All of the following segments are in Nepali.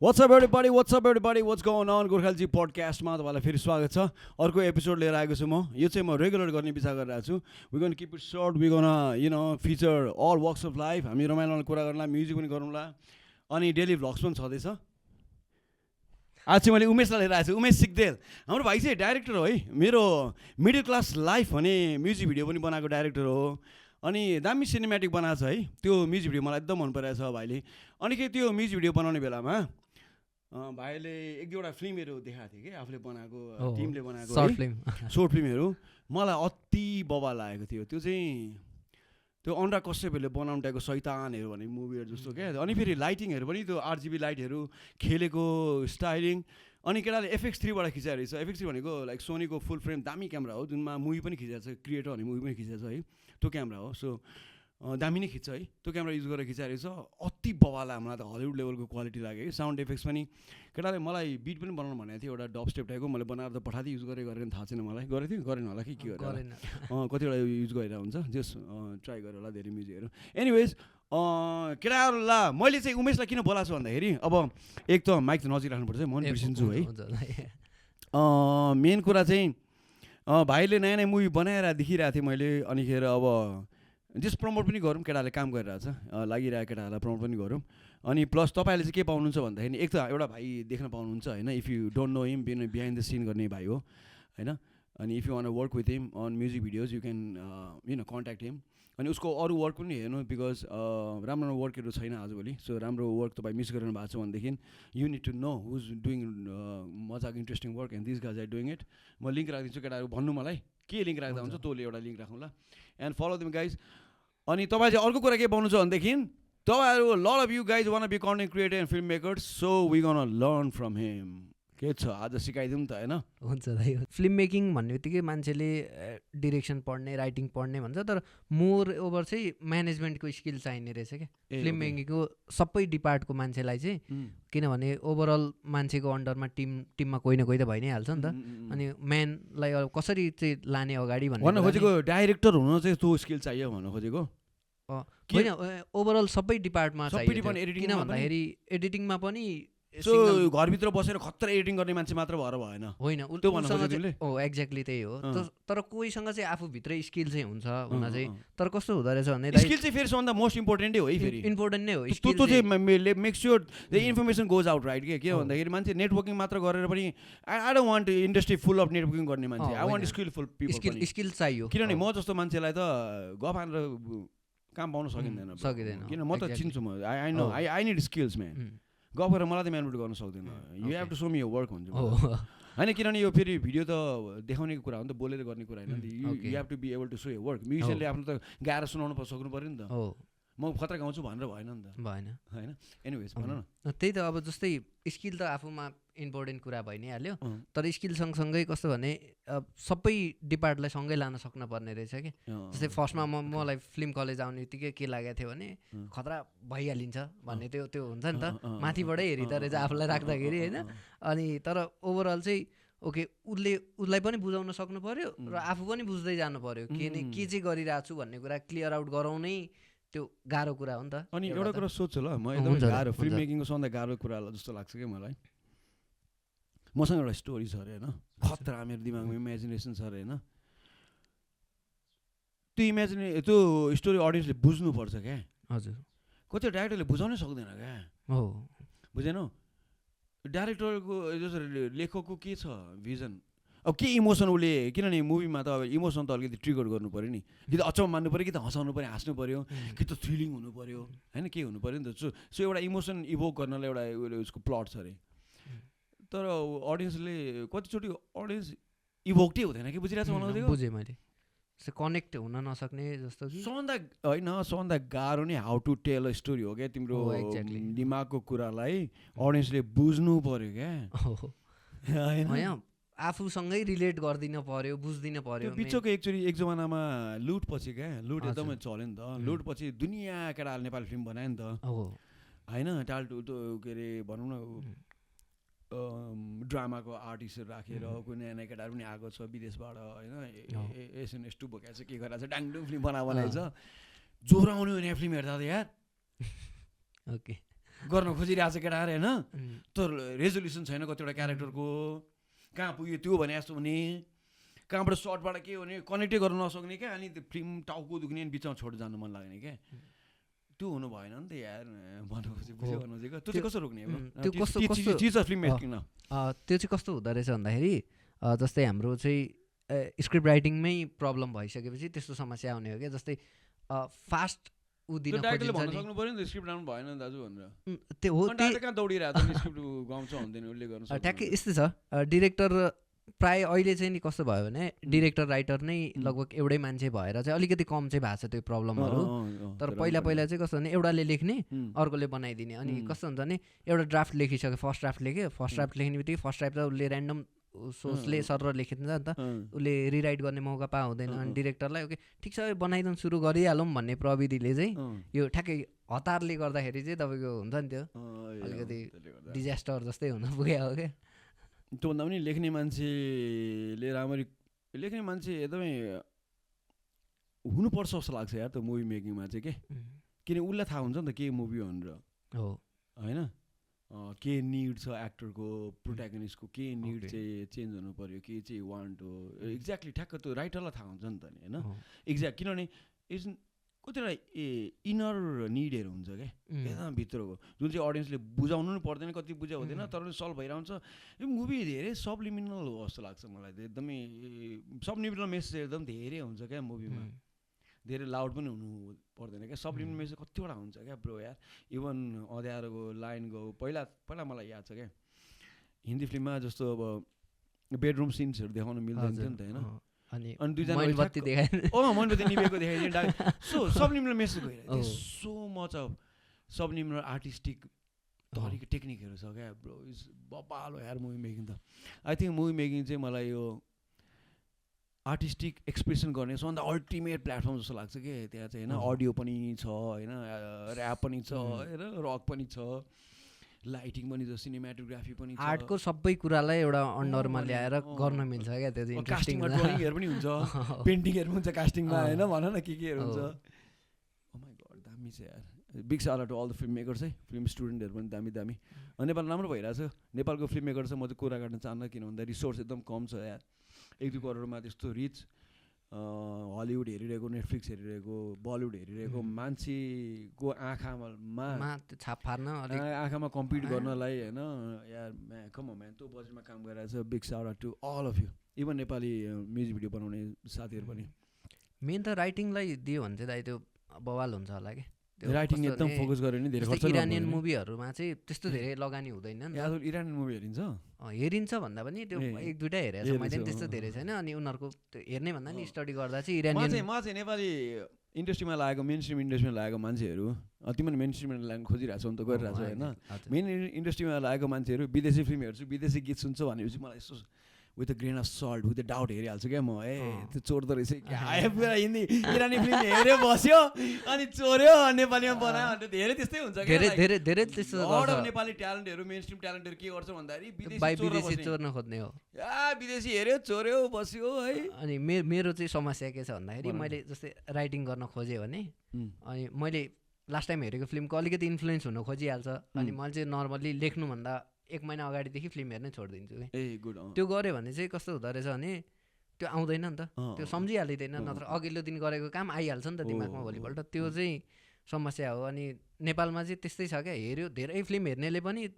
What's up everybody? What's up everybody? What's going on? Gorkhali पडकास्टमा तपाईँलाई फेरि स्वागत छ। अर्को एपिसोड लिएर आएको छु म। यो चाहिँ म रेगुलर गर्ने विचार गरिरहेको छु। We gonna keep it short, we gonna feature all works of life. हामी रमाइलो कुरा गर्नुला, म्युजिक पनि गरौँला, अनि डेली भ्लग्स पनि छँदैछ। आज चाहिँ मैले उमेशलाई लिएर आएको छु, उमेश सिक्देल। हाम्रो भाइ चाहिँ डाइरेक्टर हो है, मेरो मिडल क्लास लाइफ भन्ने म्युजिक भिडियो पनि बनाएको डाइरेक्टर हो। अनि दामी सिनेमेटिक बनाएको छ है, त्यो म्युजिक भिडियो मलाई एकदम मन परेको छ भाइले। अनि के त्यो म्युजिक भिडियो बनाउने बेलामा भाइले एक दुईवटा फिल्महरू देखाएको थियो कि आफूले बनाएको, टिमले बनाएको सर्ट फिल्महरू मलाई अति बवाल लागेको थियो। त्यो चाहिँ त्यो अनुराग कश्यपहरूले बनाउने टाइपको शैतानहरू भन्ने मुभीहरू जस्तो क्या। अनि फेरि लाइटिङहरू पनि त्यो RGB लाइटहरू खेलेको स्टाइलिङ। अनि केटाले FX3बाट खिचाएको रहेछ। FX3 भनेको लाइक सोनीको फुल फ्रेम दामी क्यामेरा हो, जुनमा मुभी पनि खिचेको छ, क्रिएटर भन्ने मुभी पनि खिचेको छ है, त्यो क्यामेरा हो। सो दामी नै खिच्छ है, त्यो क्यामेरा युज गरेर खिचाएको रहेछ। अति बवाल मलाई त हलिउड लेभलको क्वालिटी लाग्यो है। साउन्ड इफेक्ट्स पनि केटाले मलाई बिट पनि बनाउनु भनेको थियो, एउटा डब स्टेप टाइपको। मैले बनाएर त पठाएको थिएँ, युज गरेर थाहा छैन मलाई। गरेको थियो गरेन होला कि के गरेर कतिवटा युज गरेर हुन्छ, जस ट्राई गरेर होला धेरै म्युजिकहरू। एनिवेज केटाहरूलाई मैले चाहिँ उमेशलाई किन बोलाएको छु भन्दाखेरि, अब एक त माइक त नजिक राख्नुपर्छ, म पनि बिर्सिन्छु है। मेन कुरा चाहिँ भाइले नयाँ नयाँ मुभी बनाएर देखिरहेको थिएँ मैले। अनिखेर अब जस्ट प्रमोट पनि गरौँ, केटाले काम गरिरहेको छ, लागिरहेको केटाहरूलाई प्रमोट पनि गरौँ। अनि प्लस तपाईँहरूले चाहिँ के पाउनुहुन्छ भन्दाखेरि, एक त एउटा भाइ देख्न पाउनुहुन्छ होइन, if you don't know him, behind the scene गर्ने भाइ हो होइन। अनि if you want work with him on music videos, you can contact him. अनि उसको अरू वर्क पनि हेर्नु, बिकज राम्रो राम्रो वर्कहरू छैन आजभोलि। सो राम्रो वर्क तपाईँ मिस गरिरहनु भएको छ भनेदेखि you need to know who's doing मजाको interesting work, and this guys are doing it. म लिङ्क राखिदिन्छु, केटाहरू भन्नु मलाई के लिङ्क राख्दा हुन्छ, तँले एउटा लिङ्क राखौँला, एन्ड फलो देम गाइज। अनि तपाईँ चाहिँ अर्को कुरा के पाउनुहुन्छ भनेदेखि, तपाईँहरू lot of you guys want be content creator and film makers, so we gonna learn from him. के छ आज सिकाइदिउँ त होइन? हुन्छ दाइ। फिल्म मेकिङ भन्ने बित्तिकै मान्छेले डिरेक्सन पढ्ने, राइटिङ पढ्ने भन्छ, तर मोर ओभर चाहिँ म्यानेजमेन्टको स्किल चाहिने रहेछ क्या फिल्म मेकिङको सबै डिपार्टको मान्छेलाई चाहिँ। किनभने ओभरअल मान्छेको अन्डरमा टिममा कोही न कोही त भइ नै हाल्छ नि त। अनि म्यानलाई कसरी चाहिँ लाने अगाडि भन्नु खोजेको, डाइरेक्टर हुन चाहिँ त्यो स्किल चाहियो भन्न खोजेको होइन, ओभरअल सबै डिपार्टमा चाहियो। किन भन्दाखेरि एडिटिङमा पनि सो घरभित्र बसेर खतरा एडिटिङ गर्ने मान्छे मात्र भएर भएन होइन, एक्ज्याक्टली त्यही हो। तर कोहीसँग चाहिँ आफूभित्रै स्किल चाहिँ हुन्छ हुन चाहिँ। तर कस्तो हुँदो रहेछ भने स्किल चाहिँ फेरि सबभन्दा मोस्ट इम्पोर्टेन्टै हो है, फेरि इम्पोर्टेन्ट नै हो। त्यो चाहिँ make sure the information goes out right. के भन्दाखेरि मान्छे नेटवर्किङ मात्र गरेर पनि I don't want industry full of networking गर्ने मान्छे, I want skilful people. Skill चाहियो, किनभने म जस्तो मान्छेलाई त गफ हानेर काम पाउन सकिँदैन। किन म त चिन्छु, म I know I need skills man. गफ गरेर मलाई त म्यानुपुलेट गर्न सक्दैन, you have to show me your work हुन्छ होइन। किनभने यो फेरि भिडियो त देखाउने कुरा हो नि त, बोलेर गर्ने कुरा होइन नि त। You have to be able to show your work. म्युजिसियनले आफ्नो त गाएर सुनाउनु सक्नु पऱ्यो नि त। म खतरा गाउँछु भनेर भएन नि त, भएन होइन। एनिवेज भन न। त्यही त, अब जस्तै स्किल त आफूमा इम्पोर्टेन्ट कुरा भइ नै हाल्यो, तर स्किल सँगसँगै कस्तो भने सबै डिपार्टलाई सँगै लान सक्न पर्ने रहेछ कि। जस्तै फर्स्टमा मलाई फिल्म कलेज आउने बित्तिकै के लागेको थियो भने खतरा भइहालिन्छ भन्ने त्यो हुन्छ नि त, माथिबाटै हेरिँदो रहेछ आफूलाई राख्दाखेरि होइन। अनि तर ओभरअल चाहिँ ओके, उसलाई पनि बुझाउन सक्नु पऱ्यो र आफू पनि बुझ्दै जानु पऱ्यो के चाहिँ गरिरहेको छु भन्ने कुरा क्लियर आउट गराउनै त्यो गाह्रो कुरा हो नि त। अनि एउटा कुरा सोध्छु ल, म एकदमै गाह्रो फिल्म मेकिङको सबभन्दा गाह्रो कुरा जस्तो लाग्छ क्या मलाई। मसँग एउटा स्टोरी छ अरे होइन, खतरा मेरो दिमागमा इमेजिनेसन छ अरे होइन। त्यो स्टोरी अडियन्सले बुझ्नुपर्छ क्या। हजुर, कति डाइरेक्टरले बुझाउनै सक्दैन क्या। हो, बुझेनौ? डाइरेक्टरको जस्तो लेखकको के छ भिजन, अब के इमोसन उसले, किनभने मुभीमा त अब इमोसन त अलिकति ट्रिगर गर्नु पऱ्यो नि, कि त अचम्म मान्नु पऱ्यो, कि त हँसाउनु पऱ्यो, हाँस्नु पऱ्यो, कि त थ्रिलिङ हुनु पऱ्यो होइन, के हुनु पऱ्यो नि त। सो एउटा इमोसन इभोक गर्नलाई एउटा उसको प्लट छ अरे। तर अडियन्सले कतिचोटि अडियन्स इभोक्टै हुँदैन कि, बुझिरहेको छ? बुझेँ मैले, कनेक्ट हुन नसक्ने जस्तो कि सबभन्दा गाह्रो नै how to tell a story हो क्या। तिम्रो दिमागको कुरालाई अडियन्सले बुझ्नु पऱ्यो क्या होइन, आफूसँगै रिलेट गरिदिन पर्यो, बुझ्दिन पर्यो। बिचको एकचोटि एक जमानामा लुट पछि क्या, लुट एकदमै चल्यो नि त। लुट पछि दुनियाँ केटाहरूले नेपाली फिल्म बनायो नि त होइन। टाल्टु के अरे भनौँ न, ड्रामाको आर्टिस्टहरू राखेर कोही नयाँ नयाँ केटाहरू पनि आएको छ विदेशबाट होइन। एसएनएस2 भोकाएको छ, के गरेको छ, डाङडुङ फिल्म बनाएको छ। ज्वरो आउने हो नयाँ फिल्म हेर्दा त यार। ओके, गर्न खोजिरहेको छ केटाहरू होइन तर रेजोल्युसन छैन कतिवटा क्यारेक्टरको कहाँ पुग्यो त्यो भने जस्तो हुने कहाँबाट सर्टबाट के भने कनेक्टै गर्न नसक्ने क्या अनि त्यो फिल्म टाउको दुख्ने अनि बिचमा छोडेर जानु मन लाग्ने क्या त्यो हुनु भएन नि त यार भन्नु खोजेको त्यो चाहिँ कसो रोक्ने त्यो कस्तो चिज फिल्म मेकिङ त्यो चाहिँ कस्तो हुँदो रहेछ भन्दाखेरि जस्तै हाम्रो चाहिँ स्क्रिप्ट राइटिङमै प्रब्लम भइसकेपछि त्यस्तो समस्या आउने हो क्या जस्तै फास्ट त्यो हो ठ्याक्कै यस्तै छ डिरेक्टर प्रायः अहिले चाहिँ नि कस्तो भयो भने डिरेक्टर राइटर नै लगभग एउटै मान्छे भएर चाहिँ अलिकति कम चाहिँ भएको छ त्यो प्रब्लमहरू तर पहिला चाहिँ कस्तो भने एउटाले लेख्ने अर्कोले बनाइदिने अनि कस्तो हुन्छ भने एउटा ड्राफ्ट लेखिसक्यो फर्स्ट ड्राफ्ट लेख्यो फर्स्ट ड्राफ्ट लेख्ने बित्तिकै फर्स्ट ड्राफ्ट त उसले ऱ्यान्डम सोचले सर लेखिन्छ नि त उसले रिराइट गर्ने मौका पाउँदैन अनि डिरेक्टरलाई ओके ठिक छ बनाइदिनु सुरु गरिहालौँ भन्ने प्रविधिले चाहिँ यो ठ्याक्कै हतारले गर्दाखेरि चाहिँ तपाईँको हुन्छ नि त्यो अलिकति डिजास्टर जस्तै हुन पुग्यो हो क्या त्योभन्दा पनि लेख्ने मान्छेले राम्ररी लेख्ने मान्छे एकदमै हुनुपर्छ जस्तो लाग्छ यार त्यो मुभी मेकिङमा चाहिँ के किन उसलाई थाहा हुन्छ नि त के मुभी हो भनेर हो होइन के निड छ एक्टरको प्रोट्यागनिस्टको के निड चाहिँ चेन्ज हुनु पऱ्यो के चाहिँ वान्ट हो एक्ज्याक्टली ठ्याक्क त्यो राइटरलाई थाहा हुन्छ नि त नि होइन एक्ज्याक्ट किनभने कतिवटा इनर निडहरू हुन्छ क्या एकदम भित्रको जुन चाहिँ अडियन्सले बुझाउनु पनि पर्दैन कति बुझा हुँदैन तर सल्भ भइरहन्छ यो मुभी धेरै सबलिमिनल हो जस्तो लाग्छ मलाई एकदमै सबलिमिनल मेसेज एकदम धेरै हुन्छ क्या मुभीमा धेरै लाउड पनि हुनु पर्दैन क्या सबलिमिनल मेसेज कतिवटा हुन्छ क्या ब्रो यार इभन अँध्यारोको लाइनको पहिला मलाई याद छ क्या हिन्दी फिल्ममा जस्तो अब बेडरुम सिन्सहरू देखाउनु मिल्दैन थियो नि त होइन अनि दुईजना मोमबत्ती निभेको देखाइदियो सो सबलिमिनल मेसेज गइरहेको so much of subliminal artistic तरिका टेक्निकहरू छ क्या ब्रो इज बबाल हो यार मुभी मेकिङ त आई थिङ्क मुभी मेकिङ चाहिँ मलाई यो आर्टिस्टिक एक्सप्रेसन गर्ने सबभन्दा अल्टिमेट प्लेटफर्म जस्तो लाग्छ कि त्यहाँ चाहिँ होइन अडियो पनि छ होइन ऱ्याप पनि छ होइन रक पनि छ लाइटिङ पनि छ सिनेमाटोग्राफी पनि छ आर्टको सबै कुरालाई एउटा अन्डरमा ल्याएर गर्न मिल्छ क्या त्यो चाहिँ कास्टिङमा ड्रइङहरू पनि हुन्छ पेन्टिङहरू पनि हुन्छ कास्टिङमा होइन भन न केहरू हुन्छ ओ माइ गॉड दामी छ यार big shout out to all the film makers है फिल्म स्टुडेन्टहरू पनि दामी नेपाल राम्रो भइरहेछ नेपालको फिल्म मेकर चाहिँ म चाहिँ कुरा काट्न चाहन्न किन भन्दा रिसोर्स एकदम कम छ यार 1-2 करोडमा त्यस्तो रिच हलिउड हेरिरहेको नेटफ्लिक्स हेरिरहेको बलिउड हेरिरहेको मान्छेको आँखामा कम्पिट गर्नलाई होइन यार कम म्यान त्यो बजेटमा काम गरिरहेको छ big shout out to all of you even Nepali music video बनाउने साथीहरू पनि मेन त राइटिङलाई दियो भने चाहिँ दाइ त्यो बवाल हुन्छ होला कि राइटिङ एकदम फोकस गर्यो नि धेरै खर्च इरानियन मुभीहरूमा चाहिँ त्यस्तो धेरै लगानी हुँदैन नि इरानियन मुभी हेरिन्छ भन्दा पनि त्यो 1-2टा हेरेको छ मैले त्यस्तो धेरै छैन अनि उनीहरूको त्यो हेर्ने भन्दा नि स्टडी गर्दा चाहिँ इरानियन म चाहिँ नेपाली इन्डस्ट्रीमा लागेको मेन स्ट्रिम इन्डस्ट्रीमा लागेको मान्छेहरू तिमी मेन स्ट्रिममा लाग्नु खोजिरहेको छौ नि त गरिरहेको छ होइन मेन इन्डस्ट्रीमा लागेको मान्छेहरू विदेशी फिल्म हेर्छु विदेशी गीत सुन्छ भनेपछि मलाई यस्तो with a grain of salt with a doubt हेरिहाल्छु क्या म त्यो चोर्दो रहेछ पुरा हिन्दी इरानी फिल्म हेऱ्यो बस्यो अनि चोर्यो नेपालीमा बनायो भने धेरै त्यस्तै हुन्छ धेरै त्यस्तो नेपाली ट्यालेन्टहरू मेन स्ट्रिम ट्यालेन्टहरू के गर्छ भन्दाखेरि विदेशी चोर्न खोज्ने हो विदेशी हेऱ्यो चोर्यो बस्यो है अनि मेरो चाहिँ समस्या के छ भन्दाखेरि मैले जस्तै राइटिङ गर्न खोजेँ भने अनि मैले लास्ट टाइम हेरेको फिल्मको अलिकति इन्फ्लुएन्स हुन खोजिहाल्छ अनि मैले चाहिँ नर्मल्ली लेख्नुभन्दा 1 महिना अगाडिदेखि फिल्म हेर्नै छोडिदिन्छु कि त्यो गऱ्यो भने चाहिँ कस्तो हुँदो रहेछ भने त्यो आउँदैन नि त त्यो सम्झिहालिँदैन नत्र अघिल्लो दिन गरेको काम आइहाल्छ नि त दिमागमा भोलिपल्ट त्यो चाहिँ समस्या हो अनि नेपालमा चाहिँ त्यस्तै छ क्या हेऱ्यो धेरै फिल्म हेर्नेले पनि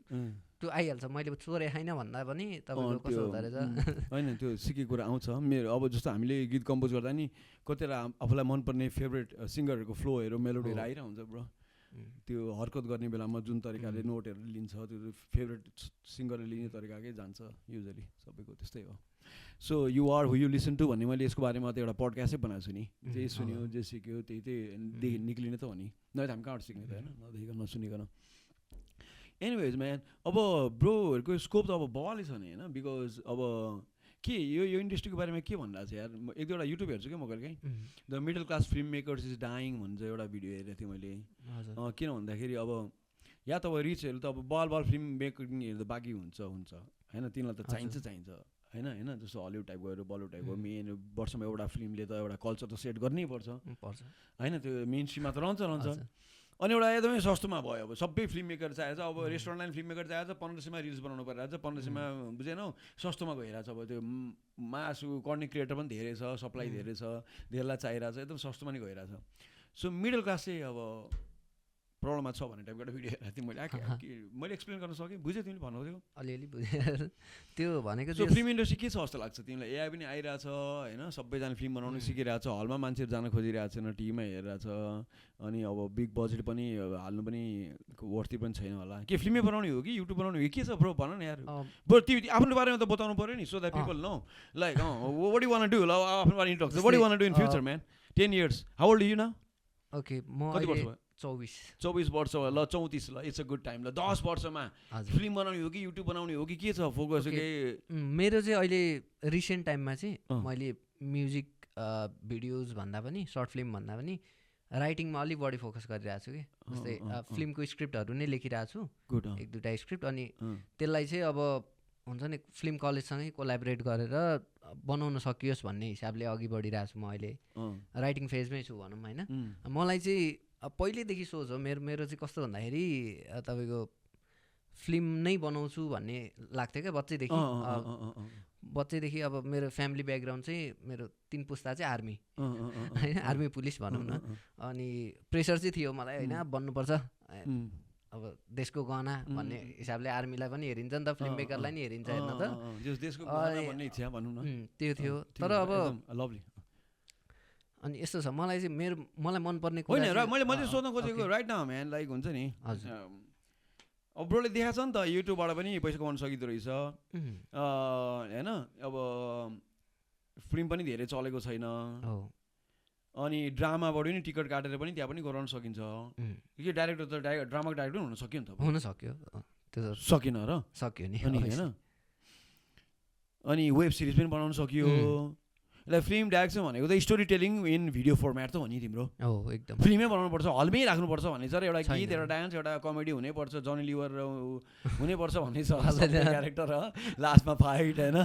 त्यो आइहाल्छ मैले चोरे छैन भन्दा पनि तपाईँको कस्तो हुँदो रहेछ होइन त्यो सिकेको कुरा आउँछ मेरो अब जस्तो हामीले गीत कम्पोज गर्दा नि कतिवटा आफूलाई मनपर्ने फेभरेट सिङ्गरहरूको फ्लोहरू मेलोडीहरू आइरहेको हुन्छ ब्रो त्यो हरकत गर्ने बेलामा जुन तरिकाले नोटहरू लिन्छ त्यो फेभरेट सिङ्गरले लिने तरिकाकै जान्छ युजली सबैको त्यस्तै हो so you are who you listen to भन्ने मैले यसको बारेमा त एउटा पडकास्टै बनाएको छु नि जे सुन्यो जे सिक्यो त्यही निक्लिने त हो नि नभए त हामी कहाँबाट सिक्ने त होइन नदेखिकन नसुनिकन एनिवेज म्यान अब ब्रोहरूको स्कोप त अब बवालै छ नि होइन बिकज अब के यो इन्डस्ट्रीको बारेमा के भनिरहेको छ यार 1-2वटा युट्युब हेर्छु क्या म कहिले the middle class film makers is dying भन्छ एउटा भिडियो हेरेको थिएँ मैले किन भन्दाखेरि अब या त अब रिचहरू त अब बल फिल्म मेकिङ हेर्दा बाँकी हुन्छ होइन तिनीलाई त चाहिन्छ होइन जस्तो हलिउड टाइपको बलिउड टाइपको मेन वर्षमा एउटा फिल्मले त एउटा कल्चर त सेट गर्नै पर्छ होइन त्यो मेन स्ट्रिममा त रहन्छ अनि एउटा एकदमै सस्तोमा भयो अब सबै फिल्म मेकर चाहिएको छ अब रेस्टुरेन्ट लाइन फिल्म मेकर चाहिएको छ 1500मा रिल्स बनाउनु परिरहेको छ 1500मा बुझेनौ सस्तोमा गइरहेको छ अब त्यो मासु कन्टेन्ट क्रिएटर पनि धेरै छ सप्लाई धेरै छ धेरैलाई चाहिरहेको छ एकदम सस्तोमा नि गइरहेको छ सो मिडल क्लास चाहिँ अब प्रब्लममा छ भन्ने टाइपको एउटा भिडियो हेरेको थिएँ मैले एक्सप्लेन गर्न सकेँ बुझ्यौ तिमीले भन्नुहुँदै अलिअलि बुझेँ त्यो भनेको सो फिल्म इन्डस्ट्री के छ जस्तो लाग्छ तिमीलाई एआई पनि आइरहेछ होइन सबैजना फिल्म बनाउनु सिकिरहेको छ हलमा मान्छेहरू जान खोजिरहेको छैन टिभीमा हेरिरहेछ अनि अब बिग बजेट पनि हाल्नु पनि वर्थी पनि छैन होला के फिल्मै बनाउने हो कि युट्युब बनाउने हो कि के छ ब्रो भन न यार बरु तिमी आफ्नो बारेमा त बताउनु पऱ्यो नि so that people know like what you want to do ल आफ्नो बारे talk what you want to do in future man 10 years how old you now okay म कति वर्ष भयो 24 वर्ष ल 34 ल इट्स अ गुड टाइम ल 10 वर्षमा फिल्म बनाउने हो कि युट्युब बनाउने हो कि के छ फोकस मेरो चाहिँ अहिले रिसेन्ट टाइममा चाहिँ मैले म्युजिक भिडियोज भन्दा पनि सर्ट फिल्म भन्दा पनि राइटिङमा अलिक बढी फोकस गरिरहेको छु कि जस्तै फिल्मको स्क्रिप्टहरू नै लेखिरहेको छु 1-2टा स्क्रिप्ट अनि त्यसलाई चाहिँ अब हुन्छ नि फिल्म कलेजसँगै कोलाबोरेट गरेर बनाउन सकियोस् भन्ने हिसाबले अघि बढिरहेको छु म अहिले राइटिङ फेजमै छु भनौँ होइन मलाई चाहिँ पहिल्यैदेखि सोच हो मेरो चाहिँ कस्तो भन्दाखेरि तपाईँको फिल्म नै बनाउँछु भन्ने लाग्थ्यो क्या बच्चैदेखि अब मेरो फ्यामिली ब्याकग्राउन्ड चाहिँ मेरो 3 पुस्ता चाहिँ आर्मी होइन आर्मी पुलिस भनौँ न अनि प्रेसर चाहिँ थियो मलाई होइन बन्नुपर्छ अब देशको गहना भन्ने हिसाबले आर्मीलाई पनि हेरिन्छ नि त फिल्म मेकरलाई नि हेरिन्छ हेर्न त त्यो थियो तर अब अनि यस्तो छ मलाई चाहिँ मलाई मनपर्ने कुरा होइन र मैले सोध्न खोजेको राइट नाउ म्यान लाइक हुन्छ नि अब ब्रोले देखाएको छ नि त युट्युबबाट पनि पैसा कमाउन सकिँदो रहेछ होइन अब फिल्म पनि धेरै चलेको छैन अनि ड्रामाबाट पनि टिकट काटेर पनि त्यहाँ पनि गराउन सकिन्छ कि डाइरेक्टर त ड्रामाको डाइरेक्टर हुन सक्यो नि त हुन सक्यो त्यो सकिन र सक्यो नि होइन अनि वेब सिरिज पनि बनाउन सकियो लाइक फिल्म डाइरेक्सन भनेको त story telling in video format त हो नि तिम्रो एकदम फिल्मै बनाउनुपर्छ हलमै राख्नुपर्छ भन्ने छ र एउटा गीत एउटा डान्स एउटा कमेडी हुनैपर्छ जनी लिभर हुनैपर्छ भन्ने छ क्यारेक्टर लास्टमा फाइट होइन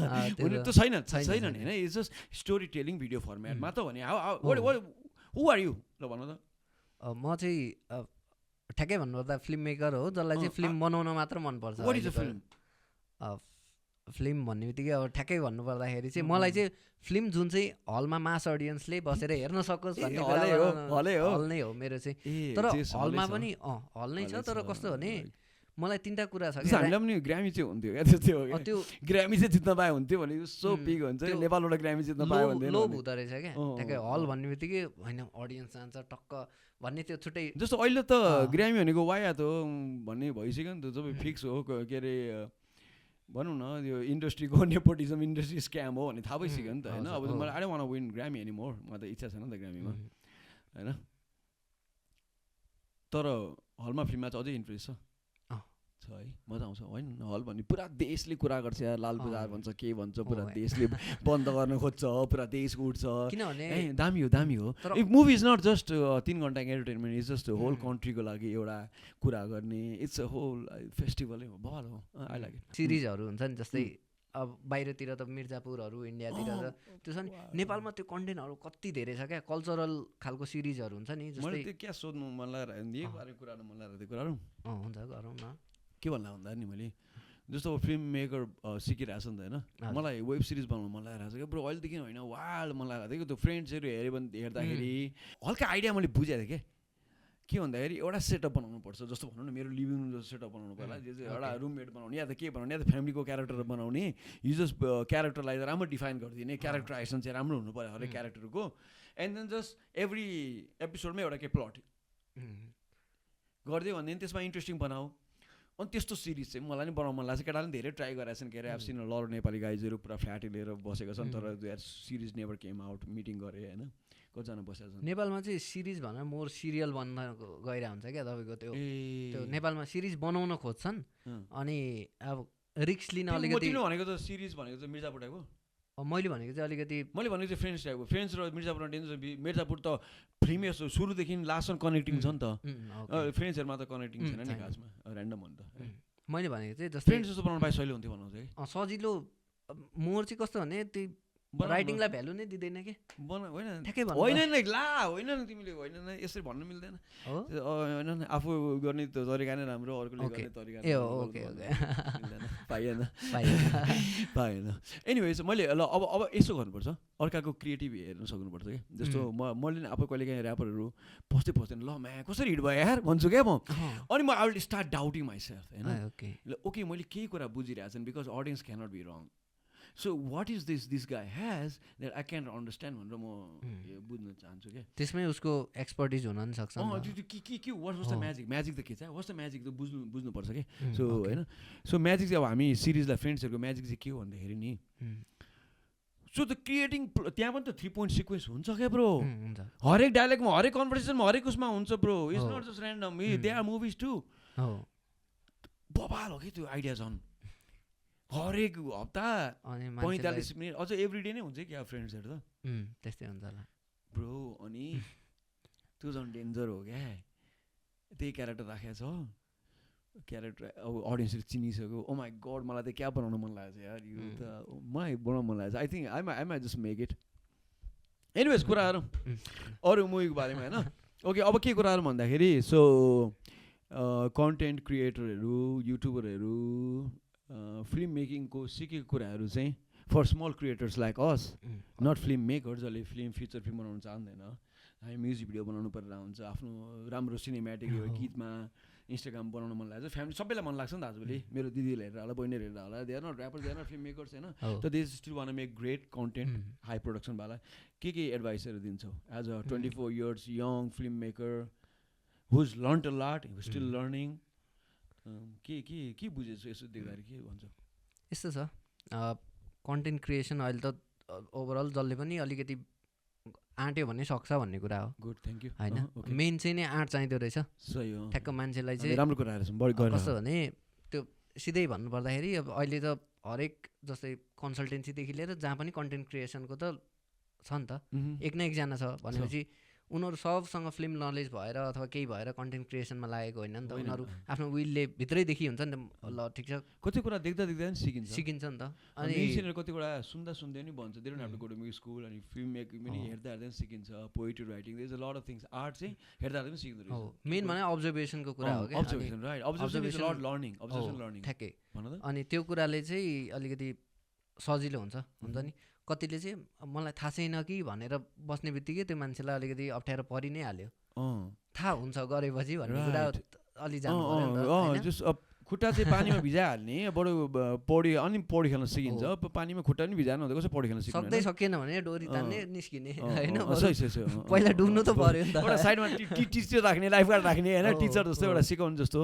त्यो छैन नि होइन it's just story telling video फर्मेटमा त भने हु आर यु ल भन्नु त म चाहिँ ठ्याक्कै भन्नुपर्दा फिल्म मेकर हो जसलाई चाहिँ फिल्म बनाउन मात्र मनपर्छ what is a film film भन्ने बित्तिकै अब ठ्याक्कै भन्नुपर्दाखेरि चाहिँ मलाई चाहिँ फिल्म जुन चाहिँ हलमा मास अडियन्सले बसेर हेर्न सकोस् भन्ने हल नै हो मेरो चाहिँ तर हलमा पनि हल नै छ तर कस्तो भने मलाई 3टा कुरा छ कि हामीलाई पनि ग्रामी चाहिँ हुन्थ्यो क्या त्यो ग्रामी चाहिँ जित्न पाए हुन्थ्यो भने सो बिग हुन्छ नेपालबाट ग्रामी जित्न पायो भने लोभ हुँदो रहेछ क्या ठ्याक्कै हल भन्ने बित्तिकै होइन अडियन्स जान्छ टक्क भन्ने त्यो छुट्टै जस्तो अहिले त ग्रामी भनेको वाया त भन्ने भइसक्यो नि त जब फिक्स हो के अरे भनौँ न यो इन्डस्ट्रीको नेपोटिजम इन्डस्ट्री स्क्याम हो भन्ने थाहा भइसक्यो नि त होइन अब मलाई I don't want to win Grammy any more मलाई त इच्छा छैन नि त ग्रामीमा होइन तर हलमा फिल्ममा चाहिँ अझै इन्ट्रेस्ट छ है मजा आउँछ होइन हल भन्ने पुरा देशले कुरा गर्छ यार लाल बजार भन्छ के भन्छ पुरा देशले बन्द गर्न खोज्छ पुरा देश उठ्छ किनभने दामी हो if movie is not just 3 घन्टाको एन्टरटेनमेन्ट इज जस्ट होल कन्ट्रीको लागि एउटा कुरा गर्ने इट्स अ होल फेस्टिभलै हो बवाल हो आई लाइक इट सिरिजहरू हुन्छ नि जस्तै अब बाहिरतिर त मिर्जापुरहरू इन्डियातिर त त्यो छ नि नेपालमा त्यो कन्टेन्टहरू कति धेरै छ क्या कल्चरल खालको सिरिजहरू हुन्छ नि जस्तै त्यो क्या सोध्नु मन लागेर कुराहरू मन लागेर कुराहरू हुन्छ गरौँ न के भन्दा भन्दा नि मैले जस्तो फिल्म मेकर सिकिरहेको छ नि त होइन मलाई वेब सिरिज बनाउनु मन लागिरहेको छ क्या ब्रो अहिलेदेखि होइन वाइल्ड मन लागिरहेको थियो त्यो फ्रेन्ड्सहरू हेऱ्यो भने हेर्दाखेरि हल्का आइडिया मैले बुझेको थिएँ के भन्दाखेरि एउटा सेटअप बनाउनु पर्छ जस्तो भनौँ न मेरो लिभिङ रुम जस्तो सेटअप बनाउनु पर्ला जे चाहिँ एउटा रुममेट बनाउने या त के बनाउने या त फ्यामिलीको क्यारेक्टर बनाउने यो जस्ट क्यारेक्टरलाई राम्रो डिफाइन गरिदिने क्यारेक्टराइजेसन चाहिँ राम्रो हुनु पऱ्यो हरेक क्यारेक्टरको एन्ड देन जस्ट एभ्री एपिसोडमा एउटा के प्लट गरिदियो भने त्यसमा इन्ट्रेस्टिङ बनाऊ अनि त्यस्तो सिरिज चाहिँ मलाई नि बनाउनु मन लाग्छ केटाले धेरै ट्राई गरेको छन् के अरे एफसिन लर नेपाली गाइजहरू पुरा फ्याटी लिएर बसेको छन् तर series never came out meeting गरे होइन कतिजना बसेको छ नेपालमा चाहिँ सिरिज भनेर मोर सिरियल बन्न गइरहेको हुन्छ क्या तपाईँको त्यो नेपालमा सिरिज बनाउन खोज्छन् अनि अब रिक्स लिन अलिकति भनेको त सिरिज भनेको चाहिँ मिर्जापुर टाइपको मैले भनेको चाहिँ अलिकति मैले भनेको चाहिँ फ्रेन्ड्स टाइपको फ्रेन्ड्स र मिर्जापुर मिर्जापुर त फिल्मै सुरुदेखि लास्टसम्म कनेक्टिङ छ नि त फ्रेन्ड्सहरूमा त कनेक्टिङ छैन नि खासमा ऱ्यान्डम हो नि त मैले भनेको चाहिँ जस्तै फ्रेन्ड्स जस्तो बनाउनु पाए सजिलो हुन्थ्यो भन्नु चाहिँ सजिलो मोर चाहिँ कस्तो भने त्यही राइटिङलाई भ्यालु नै दिँदैन कि होइन ठ्याक्कै भन्नु होइन नि ला होइन नि तिमीले होइन न यसरी भन्नु मिल्दैन हो होइन नि आफू गर्ने तरिका नै राम्रो अर्कोले गर्ने तरिका ए ओके ओके पाइएन पाइएन पाएन एनिवेज मैले ल अब यसो गर्नुपर्छ अर्काको क्रिएटिभ हेर्न सक्नुपर्छ क्या जस्तो मैले नि आफू कहिले काहीँ ऱ्यापरहरू पस्दैन ल म्या कसरी हिट भयो यार भन्छु क्या म अनि म I will start doubting myself होइन ओके मैले केही कुरा बुझिरहेको छु because audience cannot be wrong so what is this guy has that I can understand भनेर म बुझ्न चाहन्छु क्या त्यसमै उसको एक्सपर्टिज हुन नि सक्छ के वाट्स द म्याजिक त के छ वाट्स द म्याजिक त बुझ्नुपर्छ कि सो होइन सो म्याजिक चाहिँ अब हामी सिरिजलाई फ्रेन्ड्सहरूको म्याजिक चाहिँ के हो भन्दाखेरि नि सो द क्रिएटिङ त्यहाँ पनि त 3 पोइन्ट सिक्वेन्स हुन्छ क्या ब्रो हरेक डायलगमा हरेक कन्भर्सेसनमा हरेक उसमा हुन्छ bro it's not just random they are movies to बबाल हो कि त्यो आइडिया झन् हरेक हप्ता 45 मिनट अझ एभ्रिडे नै हुन्छ क्या फ्रेन्ड्सहरू त त्यस्तै हुन्छ होला ब्रो अनि त्यो झन् डेन्जर हो क्या त्यही क्यारेक्टर राखेको छ क्यारेक्टर अब अडियन्सले चिनिसक्यो ओ माई गड मलाई त क्या बनाउनु मन लागेको छ यार यो त मलाई बनाउनु मन लागेको छ I think I my just make it anyways कुराहरू अरू मुभीको बारेमा होइन ओके अब के कुराहरू भन्दाखेरि सो कन्टेन्ट क्रिएटरहरू युट्युबरहरू फिल्म मेकिङको सिकेको कुराहरू चाहिँ for small creators like us not film maker जसले फिचर फिल्म बनाउनु चाहँदैन हामी म्युजिक भिडियो बनाउनु परेर हुन्छ आफ्नो राम्रो सिनेमेटिक गीतमा इन्स्टाग्राम बनाउनु मन लाग्छ फ्यामिली सबैलाई मन लाग्छ नि त आजभोलि मेरो दिदीले हेरेर होला बहिनीहरू हेरेर होला they are not rapper they are not film makers होइन त they still want make great content high प्रोडक्सनवाला के एडभाइसहरू दिन्छौ as a 24 years young film maker who learn a lot who still learning के बुझेछु यसो देख्दाखेरि के भन्छ यस्तो छ कन्टेन्ट क्रिएसन अहिले त ओभरअल जसले पनि अलिकति आँट्यो भने सक्छ भन्ने कुरा हो गुड थ्याङ्क यू होइन मेन चाहिँ नै आँट चाहिँदो रहेछ सही हो ठ्याक्क मान्छेलाई चाहिँ राम्रो कुरा कस्तो भने त्यो सिधै भन्नुपर्दाखेरि अब अहिले त हरेक जस्तै कन्सल्टेन्सीदेखि लिएर जहाँ पनि कन्टेन्ट क्रिएसनको त छ नि त एक न एकजना छ भनेपछि उनीहरू सबसँग फिल्म नलेज भएर अथवा केही भएर कन्टेन्ट क्रिएसनमा लागेको होइन नि त उनीहरू आफ्नो विलले भित्रैदेखि हुन्छ नि त ल ठिक छ कति कुरा देख्दा नि सिकिन्छ नि त अनि कति कुरा सुन्दै नि भन्छ they don't have to go to music school अनि फिल्म मेकिङ पनि हेर्दा सिकिन्छ poetry writing there is a lot of things art चाहिँ हेर्दा पनि सिकिँदो रहेछ मेन भने अब्जर्भेसनको कुरा हो observation right observation is lot learning observation learning ठ्याक्कै अनि त्यो कुराले चाहिँ अलिकति सजिलो हुन्छ नि कतिले चाहिँ मलाई थाहा छैन कि भनेर बस्ने बित्तिकै त्यो मान्छेलाई अलिकति अप्ठ्यारो परि नै हाल्यो थाहा हुन्छ गरेपछि भन्ने कुरा अलि जानु खुट्टा चाहिँ पानीमा भिजाइहाल्ने बडो पौडी खेल्न सिकिन्छ पानीमा खुट्टा पनि भिजाएन हुँदा कसै पौडी खेल्न सिक्छ सक्दै सकिएन भने डोरी तान्ने निस्किने होइन पहिला डुब्नु त पर्यो नि त एउटा साइडमा टिचर राख्ने लाइफ गार्ड राख्ने होइन टिचर जस्तो एउटा सिकाउनु जस्तो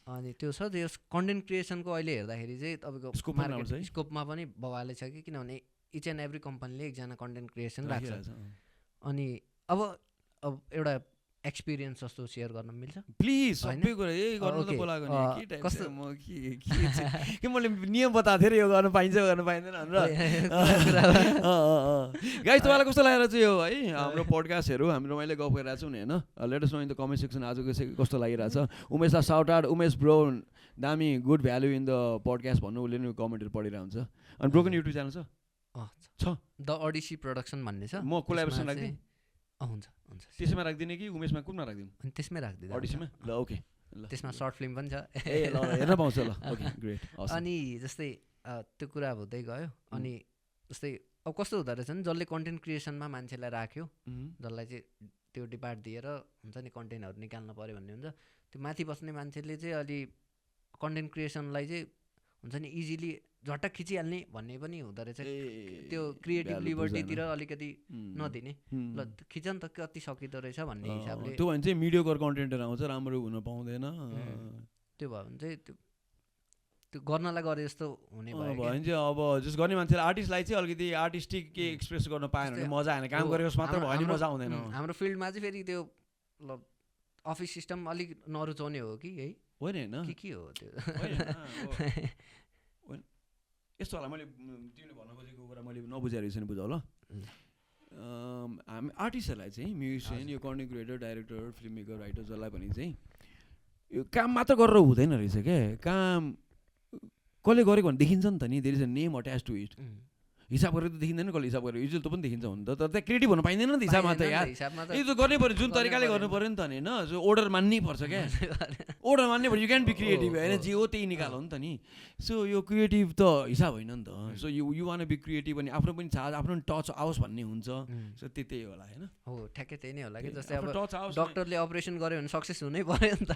अनि त्यो छ त्यो कन्टेन्ट क्रिएसनको अहिले हेर्दाखेरि चाहिँ तपाईँको मार्केट स्कोपमा पनि बवालै छ कि किनभने इच एन्ड एभ्री कम्पनीले एकजना कन्टेन्ट क्रिएसन राख्छ अनि अब एउटा एक्सपिरियन्स जस्तो सेयर गर्न मिल्छ प्लिज सबै कुरा यही गर्नु त बोलाएको नि के टाइप म के मैले नियम बताएको थिएँ यो गर्न पाइन्छ गर्न पाइँदैन भनेर गाइस तपाईँलाई कस्तो लागेर चाहिँ यो है हाम्रो पोडकास्टहरू हामी रमाइलो गफ गरिरहेको छौँ नि होइन let us know in the comment section आजको कस्तो लागिरहेछ उमेशलाई साउट आउट उमेश ब्रो दामी good value in the podcast भन्नु उसले नि कमेन्टहरू पढिरहेको हुन्छ अनि ब्रोकन युट्युब च्यानल छ द ओडिसी प्रोडक्सन भन्ने छ म कोलाबोरेसन राख्दिएँ हुन्छ त्यसमा राख्दिने कि उमेशमा कुनमा राख्दिनु अनि त्यसमै राख्दिनु ओडिसीमा ल ओके त्यसमा सर्ट फिल्म पनि छ ए ल हेर्न पाउँछ ल ओके ग्रेट अनि जस्तै त्यो कुरा हुँदै गयो अनि जस्तै अब कस्तो हुँदो रहेछ नि जसले कन्टेन्ट क्रिएसनमा मान्छेलाई राख्यो जसलाई चाहिँ त्यो डिपार्ट दिएर हुन्छ नि कन्टेन्टहरू निकाल्नु पऱ्यो भन्ने हुन्छ त्यो माथि बस्ने मान्छेले चाहिँ अलि कन्टेन्ट क्रिएसनलाई चाहिँ हुन्छ नि इजिली झट्ट खिचिहाल्ने भन्ने पनि हुँदो रहेछ त्यो क्रिएटिभ लिबर्टीतिर अलिकति नदिने ल खिच नि त कति सकिँदो रहेछ भन्ने हिसाबले त्यो भने चाहिँ मिडियोकर कन्टेन्टहरू आउँछ राम्रो हुन पाउँदैन त्यो भयो भने चाहिँ त्यो गर्नलाई गरे जस्तो हुने भयो भने चाहिँ अब जस गर्ने मान्छेले आर्टिस्टलाई चाहिँ अलिकति आर्टिस्टिक के एक्सप्रेस गर्न पाएन भने मजा आएन काम गरेको मात्र भयो भने मजा आउँदैन हाम्रो फिल्डमा चाहिँ फेरि त्यो अफिस सिस्टम अलिक नरुचाउने हो कि है होइन के हो त्यो यस्तो होला मैले तिमीले भन्न खोजेको कुरा मैले नबुझाएर रहेछ नि बुझाउ ल हामी आर्टिस्टहरूलाई चाहिँ म्युजिसियन यो content creator director film maker writer जसलाई भने चाहिँ यो काम मात्र गरेर हुँदैन रहेछ क्या काम कसले गरेको भने देखिन्छ नि त नि there is a name attach to it हिसाब गरेर त देखिँदैन कसले हिसाब गरेर युजुअल त पनि देखिन्छ हुन त तर त्यहाँ क्रिएटिभ हुन पाइँदैन नि त हिसाबमा त यार यो त गर्नै पऱ्यो जुन तरिकाले गर्नु पऱ्यो नि त नि होइन जो order मान्नै पर्छ क्या order मान्नै पऱ्यो यु क्यान बी क्रिएटिभ होइन जे हो त्यही निकाल हो नि त नि सो यो क्रिएटिभ त हिसाब होइन नि त so you wanna be creative अनि आफ्नो पनि चार्ज आफ्नो पनि टच आओस् भन्ने हुन्छ सो त्यही होला होइन हो ठ्याक्कै त्यही नै होला कि जस्तै अब डक्टरले अपरेसन गर्यो भने सक्सेस हुनै पर्यो नि त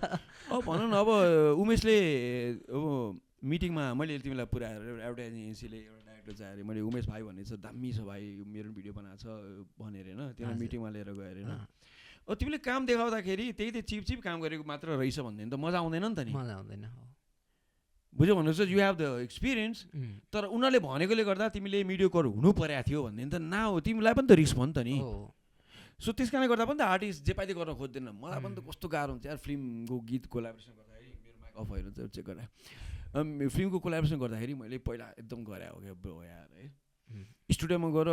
भनौँ न अब उमेशले अब मिटिङमा मैले तिमीलाई पुऱ्याएर एडभर्टाइजिङ एजेन्सीले एउटा डाइरेक्टर चाहियो अरे मैले उमेश भाइ भन्ने छ दामी छ भाइ मेरो भिडियो बनाएको छ भनेर होइन तिमीलाई मिटिङमा लिएर गयो अरे होइन तिमीले काम देखाउँदाखेरि त्यही त चिप काम गरेको मात्र रहेछ भन्दैन त मजा आउँदैन नि त नि मजा आउँदैन बुझ्यो भनेपछि यु हेभ द एक्सपिरियन्स तर उनीहरूले भनेकोले गर्दा तिमीले मिडियोकर हुनु परेको थियो भन्दैन त न हो तिमीलाई पनि त रिस्क भयो नि त नि सो त्यस कारणले गर्दा पनि त आर्टिस्ट जे पाइदिए गर्न खोज्दैन मलाई पनि त कस्तो गाह्रो हुन्छ यार फिल्मको गीत कोलाबोरेसन गर्दाखेरि मेरो माइक अफ भएर चाहिँ चेक गरेँ फिल्मको कोलाबोरेसन गर्दाखेरि मैले पहिला एकदम गरे हो क्या ब्रो यार है स्टुडियोमा गएर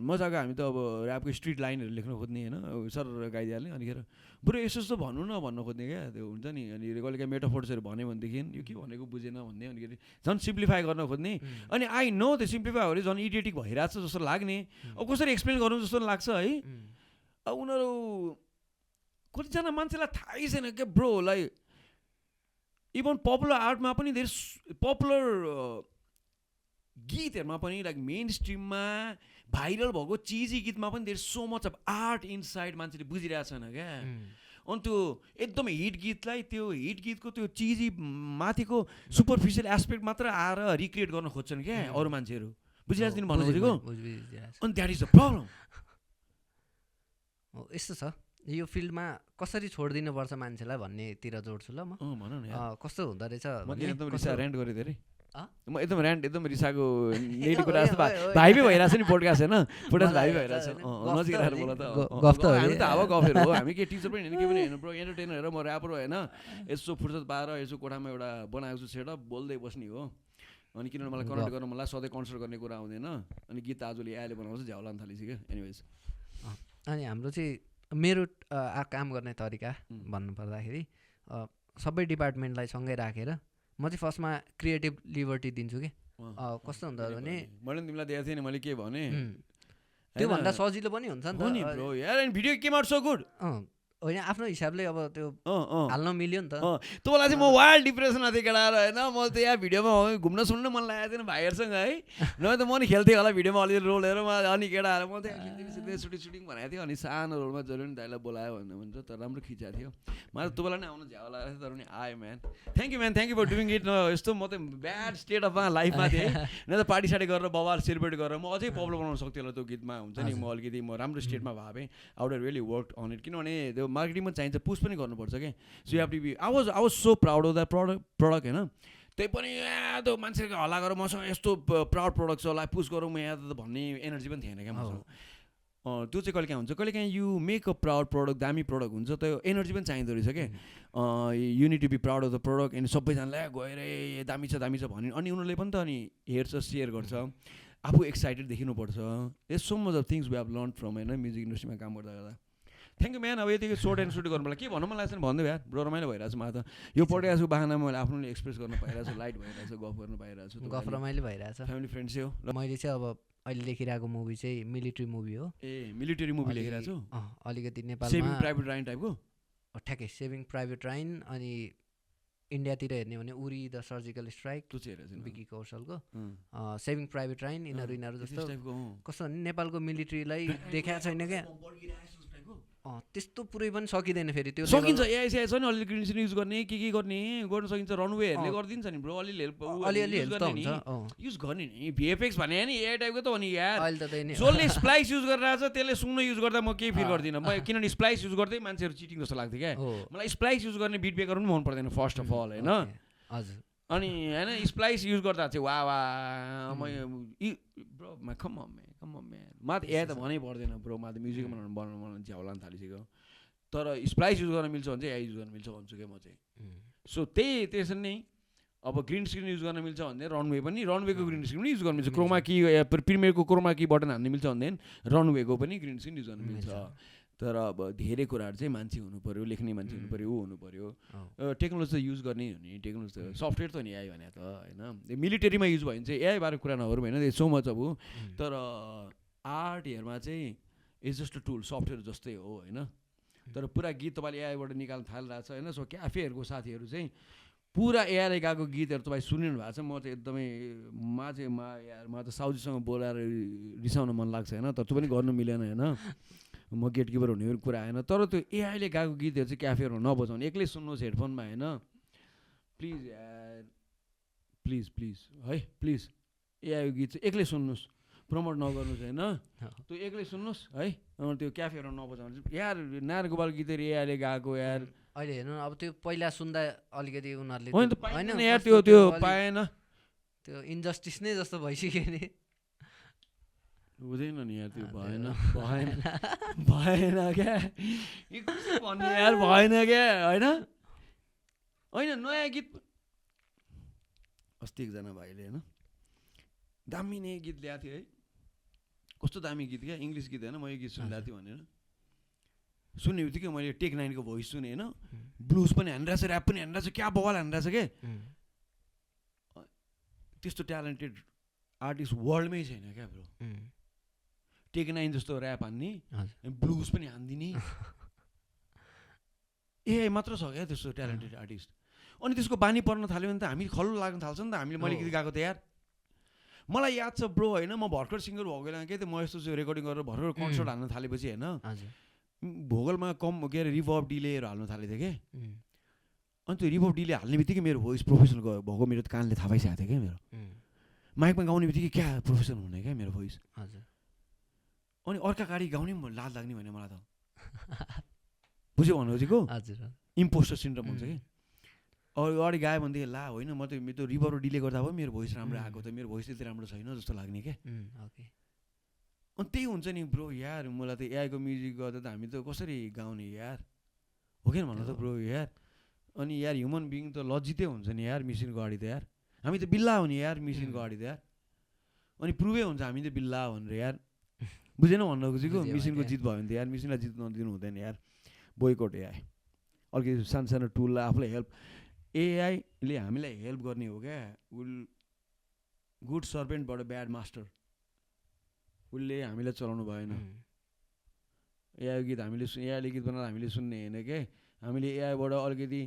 मजाको हामी त अब ऱ्यापको स्ट्रिट लाइनहरू लेख्न खोज्ने होइन सर गाइदिइहाल्ने अनिखेर बरु यसो यस्तो भन्नु न भन्न खोज्ने क्या त्यो हुन्छ नि अनि कहिले काहीँ मेटाफोर्सहरू भन्यो भनेदेखि यो के भनेको बुझेन भन्ने अनिखेरि झन् सिम्प्लिफाई गर्न खोज्ने अनि आई नो त्यो सिम्प्लिफाई झन् इडिएटिक भइरहेको छ जस्तो लाग्ने अब कसरी एक्सप्लेन गरौँ जस्तो लाग्छ है अब उनीहरू कतिजना मान्छेलाई थाहै छैन क्या ब्रो लाइक इभन पपुलर आर्टमा पनि धेरै पपुलर गीतहरूमा पनि लाइक मेन स्ट्रिममा भाइरल भएको चिजी गीतमा पनि there so much of art inside मान्छेले बुझिरहेको छैन क्या अनि त्यो एकदम हिट गीतलाई त्यो हिट गीतको त्यो चिजी माथिको सुपरफिसियल एस्पेक्ट मात्र आएर रिक्रिएट गर्न खोज्छन् क्या अरू मान्छेहरू बुझिरहेको तिमी भन्नु खोजेको अनि द्याट इज द प्रब्लम यस्तो छ यो फिल्डमा कसरी छोडिदिनुपर्छ मान्छेलाई भन्नेतिर जोड्छु ल म भन न कस्तो हुँदो रहेछ एकदम रिसा ऱ्यान्ट गरेँ धेरै म एकदम रिसाको नेटी कुरा जस्तो भाइ पनि भइरहेको छ नि पोडकास्ट होइन पोडकास्ट भाइ भइरहेको छ नजिक राखेर बोला त हामी त हावा गफहरू हो हामी के टिचर पनि होइन के पनि होइन ब्रो एन्टरटेनर हो म ऱ्यापर होइन यसो फुर्सद पाएर यसो कोठामा एउटा बनाएको छु सेटअप बोल्दै बस्ने हो अनि किनभने मलाई कनेक्ट गर्न मलाई सधैँ कन्सल्ट गर्ने कुरा आउँदैन अनि गीत आजले आहिले बनाउँछ झ्याउ लान थालिसक्यो एनिवेज अनि हाम्रो चाहिँ मेरो काम गर्ने तरिका भन्नुपर्दाखेरि सबै डिपार्टमेन्टलाई सँगै राखेर म चाहिँ फर्स्टमा क्रिएटिभ लिबर्टी दिन्छु कि कस्तो हुन्छ भने मैले तिमीलाई दिएको थिएँ नि मैले के भने त्योभन्दा सजिलो पनि हुन्छ नि त ब्रो यार video came out so good होइन आफ्नो हिसाबले अब त्यो हाल्न मिल्यो नि त तँलाई चाहिँ म वाइल्ड डिप्रेसनमा थिएँ केटा होइन म त यहाँ भिडियोमा घुम्न सुन्न मन लागेको थिएन भाइहरूसँग है नभए त म नि खेल्थेँ होला भिडियोमा अलिअलि रोल हेरेर अनि केटाहरू म त्यहाँ सुटिङ भनेको थियो अनि सानो रोलमा जरुरी नि दाइलाई बोलायो भन्नु भन्छ तर राम्रो खिचाएको थियो मलाई त बेला नै आउनु झ्याउ लागेको थियो तर पनि आयो man thank you for doing it यस्तो म त ब्याड स्टेट अफ लाइफमा थिएँ न त पार्टी सार्टी गरेर बबाल सेलिब्रेट गरेर म अझै पपुलर बनाउन सक्थेँ होला त्यो गीतमा हुन्छ नि म अलिकति म राम्रो स्टेटमा भए out really work on it किनभने त्यो मार्केटिङमा चाहिन्छ पुस पनि गर्नुपर्छ क्या so you have to be I was so proud of the product होइन त्यही पनि त्यो मान्छेको हल्ला गरेर मसँग यस्तो प्राउड प्रडक्ट छ होला पुस गरौँ यहाँ त भन्ने एनर्जी पनि थिएन क्या मसँग त्यो चाहिँ कहिले काहीँ हुन्छ कहिले काहीँ you make a proud product दामी प्रडक्ट हुन्छ त्यो एनर्जी पनि चाहिँदो रहेछ क्या you need to be proud of the product अनि सबैजनालाई गएर दामी छ भने अनि उनीहरूले पनि त अनि हेर्छ सेयर गर्छ आफू एक्साइटेड देखिनुपर्छ यस so much of things we have learn from होइन म्युजिक इन्डस्ट्रीमा काम गर्दा थ्याङ्क यू म्यान अब यतिकै सोर्ट एन्ड सुट गर्नु मलाई के भन्नु मन लाग्छ भन्दै यार ब्रो रमाइलो भइरहेको छ मलाई त यो पढिरहेको छु बाहनामा मैले आफ्नो एक्सप्रेस गर्न पाइरहेको छु लाइट भइरहेको छ गफ गर्न पाइरहेको छु गफ रमाइलो भइरहेको छ फ्यामिली फ्रेन्ड्स हो र मैले चाहिँ अब अहिले लेखिरहेको मुभी चाहिँ मिलिट्री मुभी हो मिलिट्री मुभी लेखिरहेको छु अलिकति नेपालमा सेभिङ प्राइभेट राइन टाइपको ठ्याक्कै सेभिङ प्राइभेट राइन अनि इन्डियातिर हेर्ने भने उरी द सर्जिकल स्ट्राइक विकी कौशलको सेभिङ प्राइभेट राइन यिनीहरू जस्तो कस्तो भने नेपालको मिलिट्रीलाई देखाएको छैन क्या त्यस्तो पुरै पनि सकिँदैन फेरि त्यो सकिन्छ एआइसिआई छ नि अलिअलि ग्रिन स्क्रिन युज गर्ने के गर्न सकिन्छ रनवेहरूले गरिदिन्छ नि ब्रो अलिअलि युज गर्ने नि भिएफएक्स भने नि एआई टाइपको त हो नि यार जसले स्प्लाइस युज गरिरहेको छ त्यसले सुन्न युज गर्दा म केही फिल गर्दिनँ म किनभने स्प्लाइस युज गर्दै मान्छेहरू चिटिङ जस्तो लाग्थ्यो क्या मलाई स्प्लाइस युज गर्ने बिट मेकर पनि मन पर्दैन फर्स्ट अफ अल होइन हजुर अनि होइन स्प्लाइस युज गर्दा चाहिँ वा ब्रो मा त एआई त भनै पर्दैन ब्रो मा त म्युजिक बनाउनु झ्याउलान थालिसक्यो तर स्प्लाइस युज गर्न मिल्छ भने चाहिँ एआई युज गर्न मिल्छ भन्छु क्या म चाहिँ सो त्यसरी नै अब ग्रिन स्क्रिन युज गर्न मिल्छ भने रनवे पनि रनवेको ग्रिन स्क्रिन पनि युज गर्न मिल्छ क्रोमा की प्रिमियरको क्रोमा की बटन हान्नु मिल्छ भने रनवेको पनि ग्रिन स्क्रिन युज गर्न मिल्छ तर अब धेरै कुराहरू चाहिँ मान्छे हुनु पऱ्यो, लेख्ने मान्छे हुनु पऱ्यो, ऊ हुनु पऱ्यो, टेक्नोलोजी त युज गर्ने हो नि, टेक्नोलोजी त सफ्टवेयर त नि एआई भने त होइन। मिलिटेरीमा युज भयो भने चाहिँ एआई बारे कुरा नगरौँ होइन, सो मच अब। तर आर्टहरूमा चाहिँ it's just a tool, software जस्तै हो होइन। तर पुरा गीत तपाईँले एआईबाट निकाल्न थालिरहेको छ होइन। सो क्याफेहरूको साथीहरू चाहिँ पुरा एआईले गाएको गीतहरू तपाईँ सुनिरहनु भएको छ। म चाहिँ एकदमै यार म त साउजीसँग बोलाएर रिसाउन मन लाग्छ होइन, तर त्यो पनि गर्नु मिलेन होइन, म गेटकिपर हुने कुरा आएन। तर त्यो एआईले गाएको गीतहरू चाहिँ क्याफेहरूमा नबजाउने, एक्लै सुन्नुहोस् हेडफोनमा होइन, प्लिज यार, प्लिज प्लिज है, प्लिज एआईको गीत चाहिँ एक्लै सुन्नुहोस्, प्रमोट नगर्नुहोस् होइन, त्यो एक्लै सुन्नुहोस् है। त्यो क्याफेहरूमा नबजाउनु यार, नार गोपाल गीतहरू एआईले गाएको यार। अहिले हेर्नु अब त्यो पहिला सुन्दा अलिकति उनीहरूले होइन यार, त्यो पाएन, त्यो इन्जस्टिस नै जस्तो भइसक्यो नि, हुँदैन नि यार, त्यो भएन क्या भन्ने यार, भएन क्या होइन। होइन नयाँ गीत अस्ति एकजना भाइले होइन दामी नै गीत ल्याएको थियो है, कस्तो दामी गीत क्या, इङ्ग्लिस गीत होइन, म यो गीत सुनिरहेको थिएँ भनेर सुन्ने बित्तिकै मैले टेक 9 को भोइस सुनेँ होइन, ब्लुज पनि हानिरहेछ, ऱ्याप पनि हानिरहेछ, क्या बवाल हानिरहेछ क्या। त्यस्तो ट्यालेन्टेड आर्टिस्ट वर्ल्डमै छैन क्या ब्रो। टेक 9 जस्तो ऱ्याप हान्ने, ब्लुज पनि हानिदिने ए मात्र छ क्या त्यस्तो ट्यालेन्टेड आर्टिस्ट। अनि त्यसको बानी पर्न थाल्यो भने त हामी खल्लो लाग्न थाल्छ नि त, हामीले मैले गीत गाएको त यार। मलाई याद छ ब्रो होइन, म भर्खर सिङ्गर भएको बेला के त म यस्तो चाहिँ रेकर्डिङ गरेर भर्खर कन्सर्ट हाल्न थालेपछि होइन, भोकलमा कम के अरे रिभर्ब डिलेहरू हाल्न थालेको थिएँ कि। अनि त्यो रिभर्ब डिले हाल्ने बित्तिकै मेरो भोइस प्रोफेसनल भएको मेरो कानले थाहा पाइसकेको थियो क्या मेरो, माइकमा गाउने बित्तिकै क्या प्रोफेसनल हुने क्या मेरो भोइस। अनि अर्का गाडी गाउने पनि लाज लाग्ने भने मलाई त, बुझ्यो भनेको इम्पोस्टर सिन्ड्रोम हुन्छ कि। अगाडि गायो भनेदेखि ला होइन, म त त्यो रिभर्ब डिले गर्दा भयो मेरो भोइस राम्रो आएको, त मेरो भोइस त्यति राम्रो छैन जस्तो लाग्ने क्या। अनि त्यही हुन्छ नि ब्रो यार, मलाई त एआईको म्युजिक गर्दा त हामी त कसरी गाउने यार, हो कि भन्नु त ब्रो यार। अनि यार ह्युमन बिङ त लज्जितै हुन्छ नि यार मिसिनको अगाडि त यार, हामी त बिल्ला हो नि यार मिसिनको अगाडि त यार। अनि प्रुभै हुन्छ हामी त बिल्ला भनेर यार, बुझेन भन्न खोजेको। मिसिनको जित भयो भने त यार मिसिनलाई जित नदिनु हुँदैन यार। बोयकट एआई, अलिकति सानो सानो टुललाई आफूलाई हेल्प, एआईले हामीलाई हेल्प गर्ने हो क्या। विल गुड सर्भेन्टबाट ब्याड मास्टर, उसले हामीलाई चलाउनु भएन। एआई गीत हामीले एआईले गीत बनाएर हामीले सुन्ने होइन क्या, हामीले एआईबाट अलिकति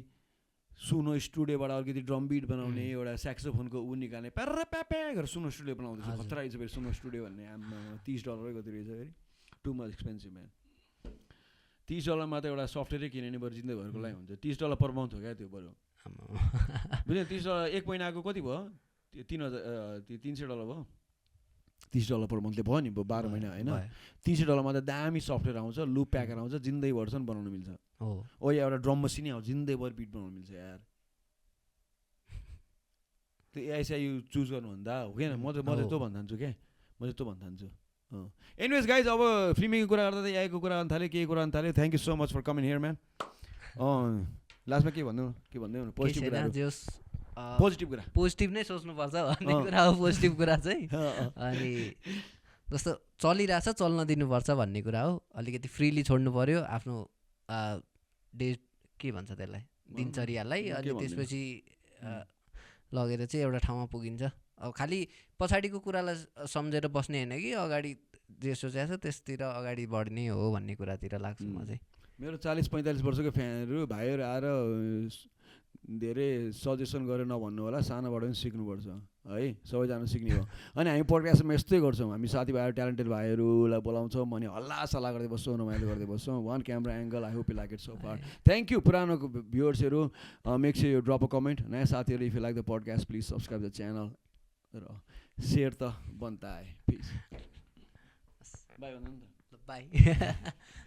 सुनो स्टुडियोबाट अलिकति ड्रम बिट बनाउने, एउटा स्याक्सोफोनको ऊ निकाल्ने, प्यारा प्यापे गरेर सुनो स्टुडियो बनाउँदैछ, खतरा रहेछ फेरि सुनो स्टुडियो भन्ने। आम्मा $30 कति रहेछ फेरि, टु मच एक्सपेन्सिभ म्यान। $30 त एउटा सफ्टवेयरै किने बरु जिन्दगीभरको लागि हुन्छ। $30 पर मन्थ हो क्या त्यो बरु, बुझ्यो। $30 एक महिनाको कति भयो, त्यो $300 भयो, $30 पर मन्थले भयो नि 12 महिना होइन। $300 त दामी सफ्टवेयर आउँछ, लुप प्याकर आउँछ, जिन्दगीभरसम्म बनाउनु मिल्छ। ओ एउटा ड्रम मसिनै आउँछ, जिन्दगीभर बिट बनाउनु मिल्छ यार। त्यो एआइसिआई चुज गर्नुभन्दा हो कि म चाहिँ त्यो भन्न चाहन्छु क्या, म चाहिँ त्यो भन्न चाहन्छु। एनिवेज गाइज, अब फिल्मिङको कुरा गर्दा त एआईको कुरा गर्न थाल्यो, के कुरा गर्न थाल्यो। Thank you so much for coming here man. लास्टमा के भन्नु पोजिटिभ कुरा, पोजिटिभ नै सोच्नुपर्छ भन्ने कुरा हो। पोजिटिभ कुरा चाहिँ अनि जस्तो चलिरहेछ चल्न दिनुपर्छ भन्ने कुरा हो। अलिकति फ्रिली छोड्नु पऱ्यो आफ्नो डे के भन्छ त्यसलाई, दिनचर्यालाई। अनि त्यसपछि लगेर चाहिँ एउटा ठाउँमा पुगिन्छ। अब खालि पछाडिको कुरालाई सम्झेर बस्ने होइन कि अगाडि जे सोचेको छ त्यसतिर अगाडि बढ्ने हो भन्ने कुरातिर लाग्छ म चाहिँ। मेरो 40-45 वर्षको फ्यानहरू भाइहरू आएर धेरै सजेसन गरेर नभन्नु होला, सानोबाट पनि सिक्नुपर्छ है, सबैजना सिक्ने हो। अनि हामी पोडकास्टमा यस्तै गर्छौँ, हामी साथीभाइहरू ट्यालेन्टेड भाइहरूलाई बोलाउँछौँ, अनि हल्ला सल्लाह गर्दै बस्छौँ, रमाइलो गर्दै बस्छौँ। One camera angle, I hope you like it so far. Thank you पुरानो भ्युअर्सहरू, make sure you drop a comment. नयाँ साथीहरू if you like the podcast please subscribe the channel र सेयर त बनता है। पिस बाई भन्नु नि त, बाई।